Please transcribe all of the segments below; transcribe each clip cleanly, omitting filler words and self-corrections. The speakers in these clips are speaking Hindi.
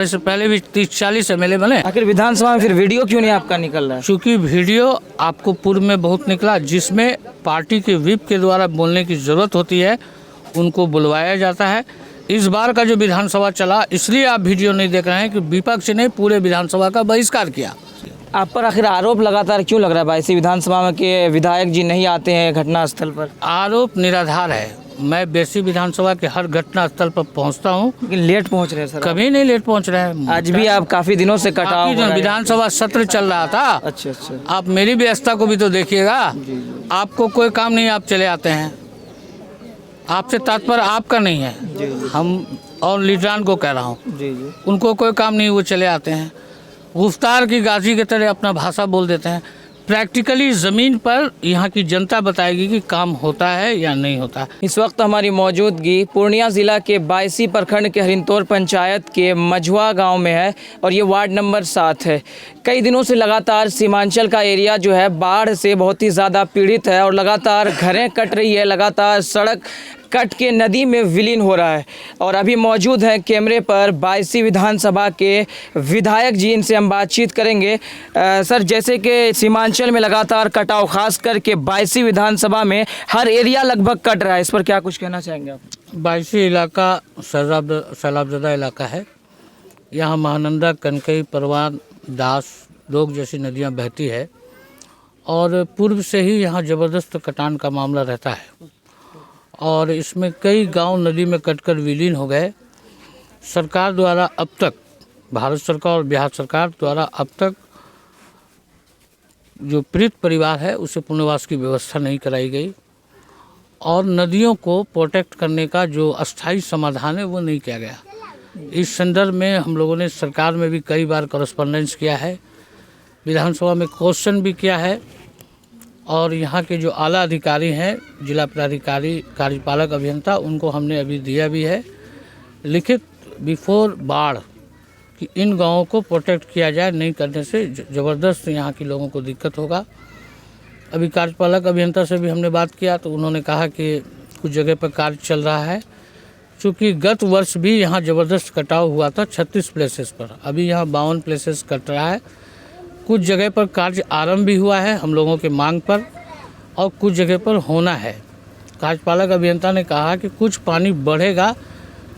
इससे पहले भी 30-40 एमएलए बने। आखिर विधानसभा में फिर वीडियो क्यों नहीं आपका निकल रहा है? चूँकि वीडियो आपको पूर्व में बहुत निकला, जिसमें पार्टी के व्हिप के द्वारा बोलने की ज़रूरत होती है, उनको बुलवाया जाता है। इस बार का जो विधानसभा चला, इसलिए आप वीडियो नहीं देख रहे हैं कि विपक्ष ने पूरे विधानसभा का बहिष्कार किया। आप पर आखिर आरोप लगातार क्यों लग रहा है भाई, इसी विधानसभा में कि विधायक जी नहीं आते हैं घटनास्थल पर? आरोप निराधार है। मैं बेसी विधानसभा के हर घटना स्थल पर पहुंचता हूं। लेकिन लेट पहुंच रहे हैं सर। कभी नहीं लेट पहुंच रहे हैं। आज भी आप काफी दिनों से कटाव हो रहा है। विधानसभा सत्र चल रहा था। अच्छा। आप मेरी व्यवस्था को भी तो देखिएगा। आपको कोई काम नहीं, आप चले आते हैं। आपसे तात्पर्य आपका नहीं है, हम और लीडरान को कह रहा हूँ, उनको कोई काम नहीं, वो चले आते हैं। गुफ्तार की गाजी की तरह अपना भाषा बोल देते हैं। प्रैक्टिकली ज़मीन पर यहाँ की जनता बताएगी कि काम होता है या नहीं होता। इस वक्त हमारी मौजूदगी पूर्णिया ज़िला के बायसी प्रखंड के हरिंतौर पंचायत के मझुआ गांव में है और ये वार्ड नंबर 7 है। कई दिनों से लगातार सीमांचल का एरिया जो है बाढ़ से बहुत ही ज़्यादा पीड़ित है और लगातार घरें कट रही है, लगातार सड़क कट के नदी में विलीन हो रहा है। और अभी मौजूद हैं कैमरे पर बायसी विधानसभा के विधायक जी, इनसे हम बातचीत करेंगे। सर, जैसे कि सीमांचल में लगातार कटाव, खास करके बायसी विधानसभा में हर एरिया लगभग कट रहा है, इस पर क्या कुछ कहना चाहेंगे आप? बायसी इलाका सैलाबज़दा इलाका है। यहाँ महानंदा, कनकई, परवान, दास, लोग जैसी नदियाँ बहती है और पूर्व से ही यहाँ ज़बरदस्त कटान का मामला रहता है और इसमें कई गांव नदी में कटकर विलीन हो गए। सरकार द्वारा अब तक, भारत सरकार और बिहार सरकार द्वारा अब तक जो पीड़ित परिवार है उसे पुनर्वास की व्यवस्था नहीं कराई गई और नदियों को प्रोटेक्ट करने का जो अस्थायी समाधान है वो नहीं किया गया। इस संदर्भ में हम लोगों ने सरकार में भी कई बार कॉरेस्पॉन्डेंस किया है, विधानसभा में क्वेश्चन भी किया है और यहाँ के जो आला अधिकारी हैं, जिला पदाधिकारी, कार्यपालक अभियंता, उनको हमने अभी दिया भी है लिखित बिफोर बाढ़ कि इन गांवों को प्रोटेक्ट किया जाए। नहीं करने से ज़बरदस्त यहाँ के लोगों को दिक्कत होगा। अभी कार्यपालक अभियंता से भी हमने बात किया तो उन्होंने कहा कि कुछ जगह पर कार्य चल रहा है। चूँकि गत वर्ष भी यहाँ ज़बरदस्त कटाव हुआ था 36 प्लेसेस पर, अभी यहाँ 52 प्लेसेस कट रहा है। कुछ जगह पर कार्य आरंभ भी हुआ है हम लोगों के मांग पर और कुछ जगह पर होना है। कार्यपालक अभियंता ने कहा कि कुछ पानी बढ़ेगा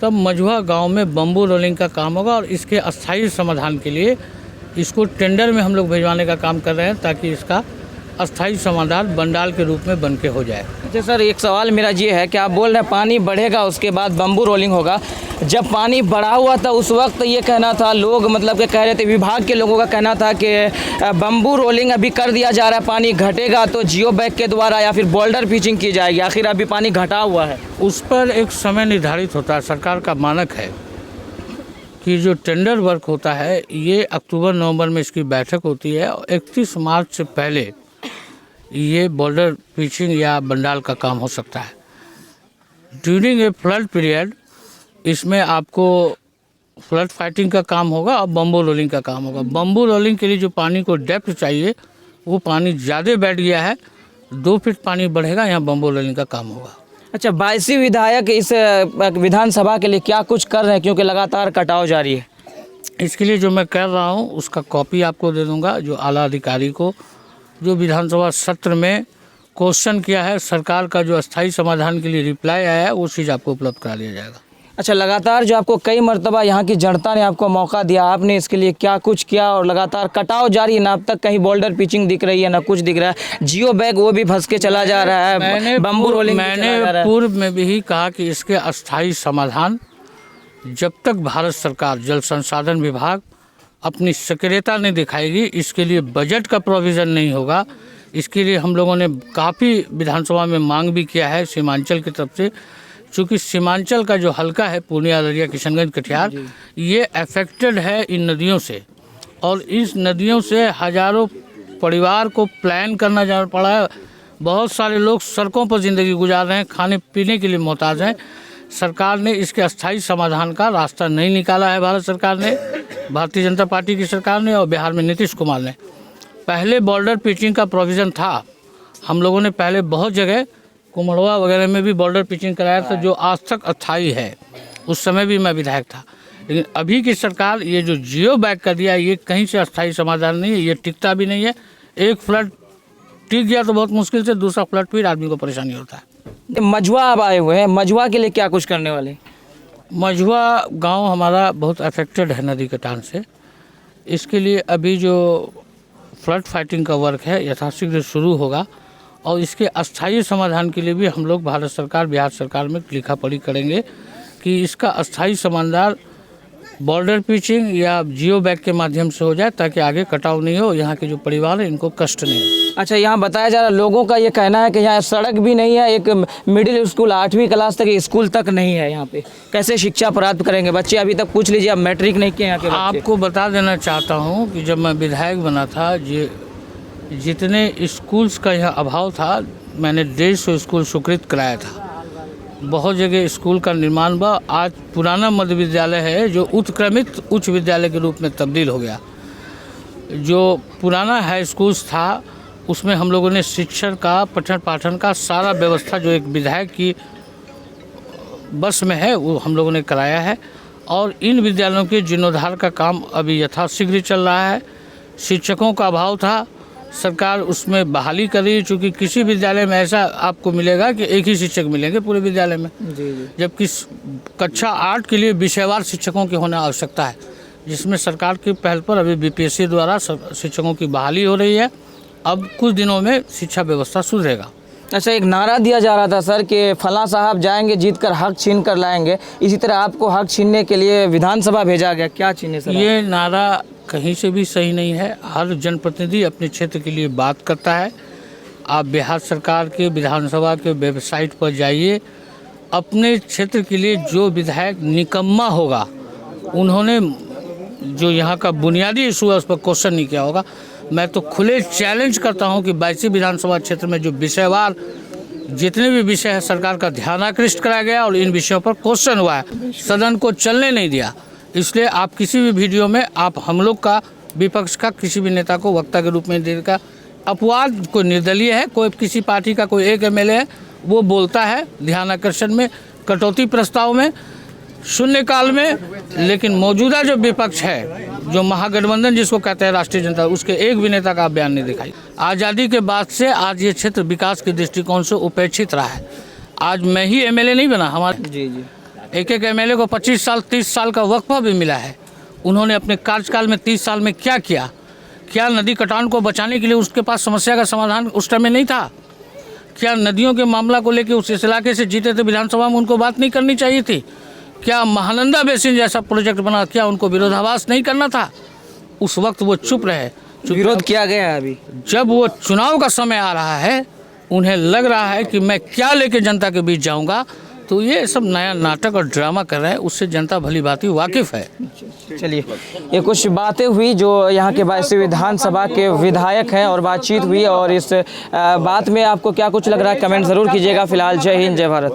तब मझुआ गांव में बम्बू रोलिंग का काम होगा और इसके अस्थायी समाधान के लिए इसको टेंडर में हम लोग भिजवाने का काम कर रहे हैं ताकि इसका अस्थायी समाधान बंडाल के रूप में बन के हो जाए। अच्छा सर, एक सवाल मेरा ये है कि आप बोल रहे हैं पानी बढ़ेगा उसके बाद बम्बू रोलिंग होगा। जब पानी बढ़ा हुआ था उस वक्त ये कहना था, लोग मतलब कि कह रहे थे, विभाग के लोगों का कहना था कि बम्बू रोलिंग अभी कर दिया जा रहा है, पानी घटेगा तो जियो बैग के द्वारा या फिर बोल्डर पिचिंग की जाएगी। आखिर अभी पानी घटा हुआ है, उस पर एक समय निर्धारित होता है। सरकार का मानक है कि जो टेंडर वर्क होता है ये अक्टूबर-नवंबर में इसकी बैठक होती है और 31 मार्च से पहले ये बॉर्डर पिचिंग या बंडाल का काम हो सकता है। ड्यूरिंग ए फ्लड पीरियड इसमें आपको फ्लड फाइटिंग का काम होगा और बम्बू रोलिंग का काम होगा। बम्बू रोलिंग के लिए जो पानी को डेप्थ चाहिए वो पानी ज़्यादा बैठ गया है, 2 फीट पानी बढ़ेगा, यहाँ बम्बू रोलिंग का काम होगा। अच्छा, बायसी विधायक इस विधानसभा के लिए क्या कुछ कर रहे हैं, क्योंकि लगातार कटाव जारी है? इसके लिए जो मैं कर रहा हूँ उसका कॉपी आपको दे दूँगा, जो आला अधिकारी को जो विधानसभा सत्र में क्वेश्चन किया है, सरकार का जो अस्थायी समाधान के लिए रिप्लाई आया है वो चीज़ आपको उपलब्ध करा दिया जाएगा। अच्छा, लगातार जो आपको कई मरतबा यहाँ की जनता ने आपको मौका दिया, आपने इसके लिए क्या कुछ किया? और लगातार कटाव जारी है ना, अब तक कहीं बोल्डर पिचिंग दिख रही है ना कुछ दिख रहा है, जियो बैग वो भी फंस के चला जा रहा है, बम्बू रोलिंग मैंने पूर्व में भी कहा कि इसके अस्थायी समाधान जब तक भारत सरकार जल संसाधन विभाग अपनी सक्रियता नहीं दिखाएगी, इसके लिए बजट का प्रोविज़न नहीं होगा। इसके लिए हम लोगों ने काफ़ी विधानसभा में मांग भी किया है सीमांचल की तरफ से। चूँकि सीमांचल का जो हलका है पूर्णिया, अररिया, किशनगंज, कटिहार, ये अफेक्टेड है इन नदियों से और इस नदियों से हज़ारों परिवार को प्लान करना जाना पड़ा है। बहुत सारे लोग सड़कों पर ज़िंदगी गुजार रहे हैं, खाने पीने के लिए मोहताज हैं। सरकार ने इसके अस्थायी समाधान का रास्ता नहीं निकाला है। भारत सरकार ने, भारतीय जनता पार्टी की सरकार ने और बिहार में नीतीश कुमार ने। पहले बॉर्डर पिचिंग का प्रोविज़न था, हम लोगों ने पहले बहुत जगह कुमड़वा वगैरह में भी बॉर्डर पिचिंग कराया था जो आज तक अस्थायी है। उस समय भी मैं विधायक था, लेकिन अभी की सरकार ये जो जियो बैग का दिया, ये कहीं से अस्थायी समाधान नहीं है, ये टिकता भी नहीं है। एक फ्लड टिक गया तो बहुत मुश्किल से, दूसरा फ्लड फिर आदमी को परेशानी होता है। मझुआ आप आए हुए हैं, मझुआ के लिए क्या कुछ करने वाले हैं? मझुआ गांव हमारा बहुत अफेक्टेड है नदी कटान से। इसके लिए अभी जो फ्लड फाइटिंग का वर्क है यथाशीघ्र शुरू होगा और इसके अस्थायी समाधान के लिए भी हम लोग भारत सरकार, बिहार सरकार में लिखा पढ़ी करेंगे कि इसका अस्थायी समाधान बॉर्डर पिचिंग या जियो बैग के माध्यम से हो जाए, ताकि आगे कटाव नहीं हो, यहाँ के जो परिवार है इनको कष्ट नहीं हो। अच्छा, यहाँ बताया जा रहा है, लोगों का ये कहना है कि यहाँ सड़क भी नहीं है, एक मिडिल स्कूल 8वीं क्लास तक स्कूल तक नहीं है। यहाँ पे कैसे शिक्षा प्राप्त करेंगे बच्चे? अभी तक पूछ लीजिए, अब मैट्रिक नहीं किए यहाँ के बच्चे। आपको बता देना चाहता हूँ कि जब मैं विधायक बना था, जितने स्कूल्स का यहाँ अभाव था, मैंने 150 स्कूल स्वीकृत कराया था। बहुत जगह स्कूल का निर्माण हुआ। आज पुराना मध्य विद्यालय है जो उत्क्रमित उच्च विद्यालय के रूप में तब्दील हो गया। जो पुराना हाई स्कूल्स था उसमें हम लोगों ने शिक्षण का, पठन पाठन का सारा व्यवस्था जो एक विधायक की बस में है वो हम लोगों ने कराया है। और इन विद्यालयों के जीर्णोद्धार का काम अभी यथाशीघ्र चल रहा है। शिक्षकों का अभाव था, सरकार उसमें बहाली कर रही है, चूँकि किसी विद्यालय में ऐसा आपको मिलेगा कि एक ही शिक्षक मिलेंगे पूरे विद्यालय में। जबकि कक्षा 8 के लिए विषयवार शिक्षकों की होना आवश्यकता है, जिसमें सरकार की पहल पर अभी बीपीएससी द्वारा शिक्षकों की बहाली हो रही है। अब कुछ दिनों में शिक्षा व्यवस्था सुधरेगा। अच्छा, एक नारा दिया जा रहा था सर कि फलां साहब जाएंगे जीत कर हक छीन कर लाएंगे, इसी तरह आपको हक छीनने के लिए विधानसभा भेजा गया, क्या छीने सर? ये नारा कहीं से भी सही नहीं है। हर जनप्रतिनिधि अपने क्षेत्र के लिए बात करता है। आप बिहार सरकार के विधानसभा के वेबसाइट पर जाइए, अपने क्षेत्र के लिए जो विधायक निकम्मा होगा, उन्होंने जो यहाँ का बुनियादी इशू है उस पर क्वेश्चन नहीं किया होगा। मैं तो खुले चैलेंज करता हूँ कि 22 विधानसभा क्षेत्र में जो विषयवार जितने भी विषय है सरकार का ध्यान आकृष्ट कराया गया और इन विषयों पर क्वेश्चन हुआ है, सदन को चलने नहीं दिया। इसलिए आप किसी भी वीडियो में आप हम लोग का, विपक्ष का किसी भी नेता को वक्ता के रूप में देने का अपवाद, कोई निर्दलीय है, कोई किसी पार्टी का कोई एक एमएलए है, वो बोलता है ध्यान आकर्षण में, कटौती प्रस्ताव में, शून्यकाल में, लेकिन मौजूदा जो विपक्ष है, जो महागठबंधन जिसको कहते हैं राष्ट्रीय जनता, उसके एक भी नेता का बयान नहीं दिखाई। आज़ादी के बाद से आज ये क्षेत्र विकास के दृष्टिकोण से उपेक्षित रहा है। आज मैं ही एमएलए नहीं बना, हमारे जी एक एमएलए को 25 साल 30 साल का वक्फा भी मिला है। उन्होंने अपने कार्यकाल में 30 साल में क्या किया? क्या नदी कटान को बचाने के लिए उसके पास समस्या का समाधान उस टाइम में नहीं था? क्या नदियों के मामला को लेकर उस इलाके से जीते थे विधानसभा में, उनको बात नहीं करनी चाहिए थी? क्या महानंदा बेसिन जैसा प्रोजेक्ट बना, क्या उनको विरोधाभास नहीं करना था? उस वक्त वो चुप रहे। विरोध किया गया है। अभी जब वो चुनाव का समय आ रहा है, उन्हें लग रहा है कि मैं क्या लेके जनता के बीच जाऊंगा, तो ये सब नया नाटक और ड्रामा कर रहे हैं, उससे जनता भली भांति वाकिफ़ है। चलिए, ये कुछ बातें हुई जो यहाँ के 22 विधानसभा के विधायक हैं और बातचीत हुई, और इस बात में आपको क्या कुछ लग रहा है कमेंट ज़रूर कीजिएगा। फिलहाल जय हिंद, जय भारत।